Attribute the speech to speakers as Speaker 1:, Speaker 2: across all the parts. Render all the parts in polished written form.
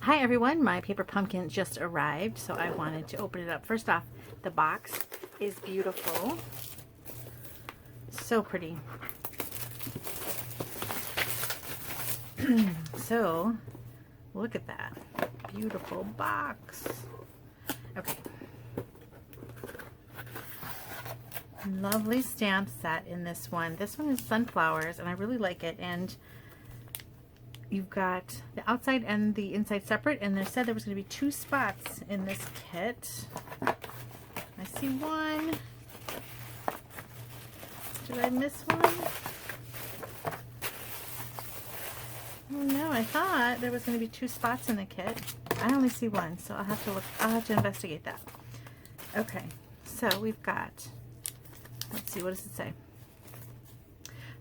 Speaker 1: Hi everyone, my paper pumpkin just arrived, so I wanted to open it up. First off, the box is beautiful. So pretty. So, look at that. Beautiful box. Okay. Lovely stamp set in this one. This one is sunflowers, and I really like it. And you've got the outside and the inside separate, and they said there was going to be 2 spots in this kit. I see one. Did I miss one? Oh no, I thought there was going to be 2 spots in the kit. I only see one, so I'll have to look. I'll have to investigate that. Okay, so we've got, let's see, what does it say?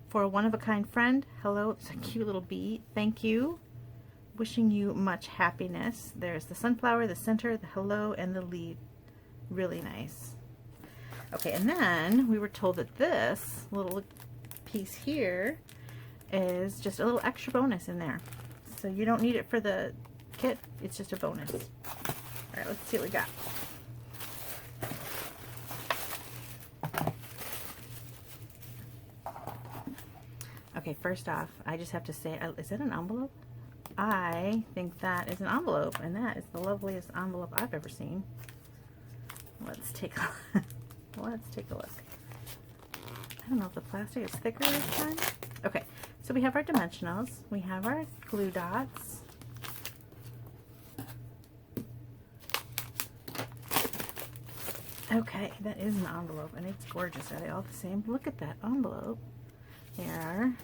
Speaker 1: For a one-of-a-kind friend, hello, it's a cute little bee, thank you, wishing you much happiness. There's the sunflower, the center, the hello, and the leaf. Really nice. Okay, and then we were told that this little piece here is just a little extra bonus in there. So you don't need it for the kit, it's just a bonus. All right, let's see what we got. Okay, first off, I just have to say, is that an envelope? I think that is an envelope, and that is the loveliest envelope I've ever seen. Let's take a let's take a look. I don't know if the plastic is thicker this time. Okay, so we have our dimensionals, we have our glue dots. Okay, that is an envelope, and it's gorgeous. Are they all the same? Look at that envelope. They are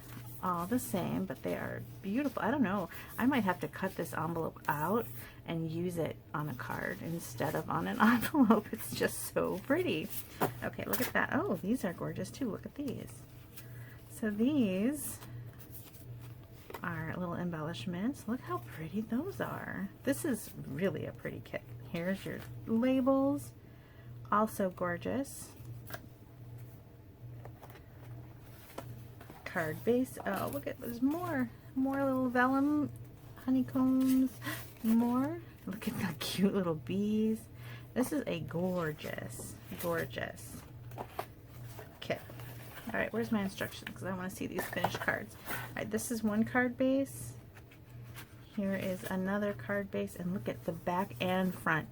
Speaker 1: all the same, but they are beautiful. I don't know. I might have to cut this envelope out and use it on a card instead of on an envelope. It's just so pretty. Okay, look at that. Oh, these are gorgeous too. Look at these. So these are little embellishments. Look how pretty those are. This is really a pretty kit. Here's your labels. Also gorgeous. Card base. Oh, look at, there's more little vellum honeycombs. More. Look at the cute little bees. This is a gorgeous kit. All right, where's my instructions? Because I want to see these finished cards. All right, this is one card base. Here is another card base, and look at the back and front.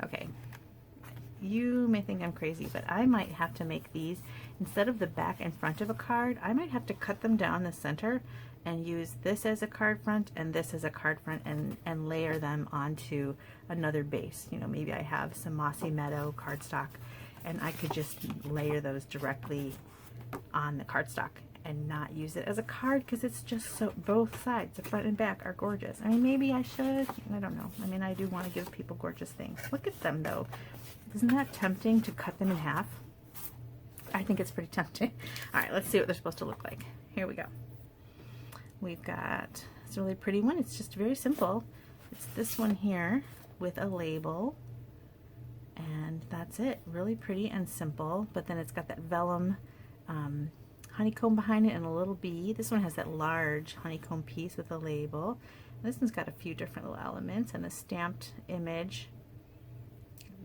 Speaker 1: Okay. You may think I'm crazy, but I might have to make these, instead of the back and front of a card, I might have to cut them down the center and use this as a card front and this as a card front, and layer them onto another base. You know, maybe I have some Mossy Meadow cardstock, and I could just layer those directly on the cardstock and not use it as a card, because it's just so, both sides, the front and back, are gorgeous. I mean, maybe I should, I don't know. I mean, I do want to give people gorgeous things. Look at them though. Isn't that tempting to cut them in half? I think it's pretty tempting. All right, let's see what they're supposed to look like. Here we go. We've got this really pretty one. It's just very simple. It's this one here with a label, and that's it. Really pretty and simple, but then it's got that vellum honeycomb behind it and a little bee. This one has that large honeycomb piece with a label. This one's got a few different little elements and a stamped image.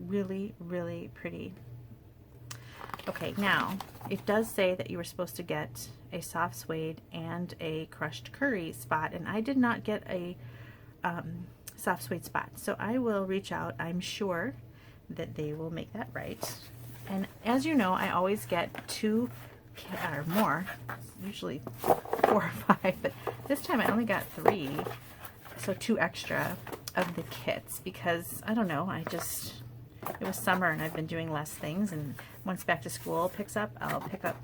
Speaker 1: Really pretty. Okay, now it does say that you were supposed to get a soft suede and a crushed curry spot, and I did not get a soft suede spot, so I will reach out. I'm sure that they will make that right. And as you know, I always get 2 or more, usually 4 or 5, but this time I only got 3, so 2 extra of the kits, because I don't know, it was summer and I've been doing less things, and once back to school picks up, I'll pick up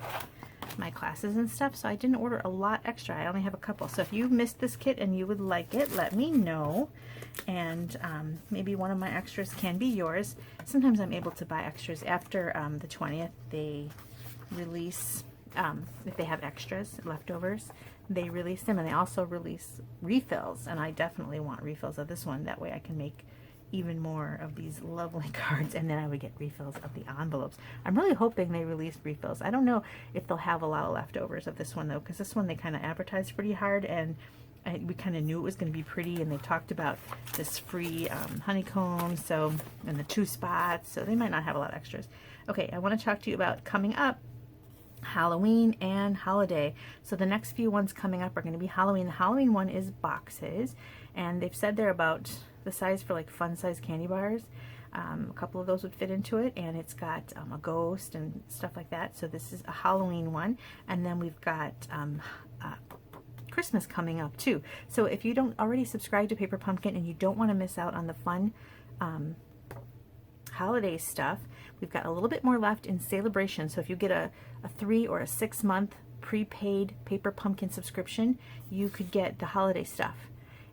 Speaker 1: my classes and stuff, so I didn't order a lot extra. I only have a couple. So if you missed this kit and you would like it, let me know, and maybe one of my extras can be yours. Sometimes I'm able to buy extras after the 20th. They release, if they have extras, leftovers, they release them, and they also release refills, and I definitely want refills of this one. That way I can make even more of these lovely cards, and then I would get refills of the envelopes. I'm really hoping they release refills. I don't know if they'll have a lot of leftovers of this one though, because this one they kind of advertised pretty hard, and we kind of knew it was going to be pretty, and they talked about this free honeycomb, so, and the 2 spots, so they might not have a lot of extras. Okay, I want to talk to you about coming up Halloween and holiday. So the next few ones coming up are going to be Halloween. The Halloween one is boxes, and they've said they're about the size for like fun size candy bars. A couple of those would fit into it, and it's got a ghost and stuff like that. So this is a Halloween one, and then we've got Christmas coming up too. So if you don't already subscribe to Paper Pumpkin and you don't want to miss out on the fun holiday stuff, we've got a little bit more left in Celebration. So if you get a 3 or a 6 month prepaid Paper Pumpkin subscription, you could get the holiday stuff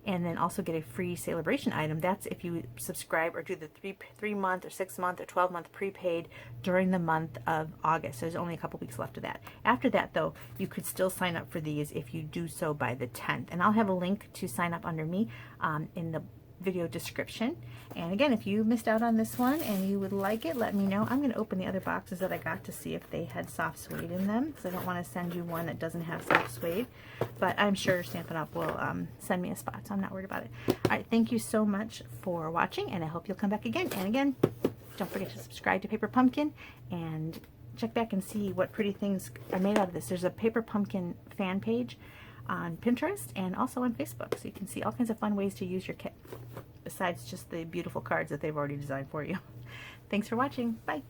Speaker 1: and then also get a free Celebration item. That's if you subscribe or do the 3 month or 6 month or 12 month prepaid during the month of August. So there's only a couple weeks left of that. After that though, you could still sign up for these if you do so by the 10th. And I'll have a link to sign up under me in the video description. And again, if you missed out on this one and you would like it, let me know. I'm going to open the other boxes that I got to see if they had soft suede in them, because I don't want to send you one that doesn't have soft suede, but I'm sure Stampin' Up will send me a spot, so I'm not worried about it. All right, thank you so much for watching, and I hope you'll come back again. And again, don't forget to subscribe to Paper Pumpkin and check back and see what pretty things are made out of this. There's a Paper Pumpkin fan page on Pinterest and also on Facebook, so you can see all kinds of fun ways to use your kit besides just the beautiful cards that they've already designed for you. Thanks for watching. Bye.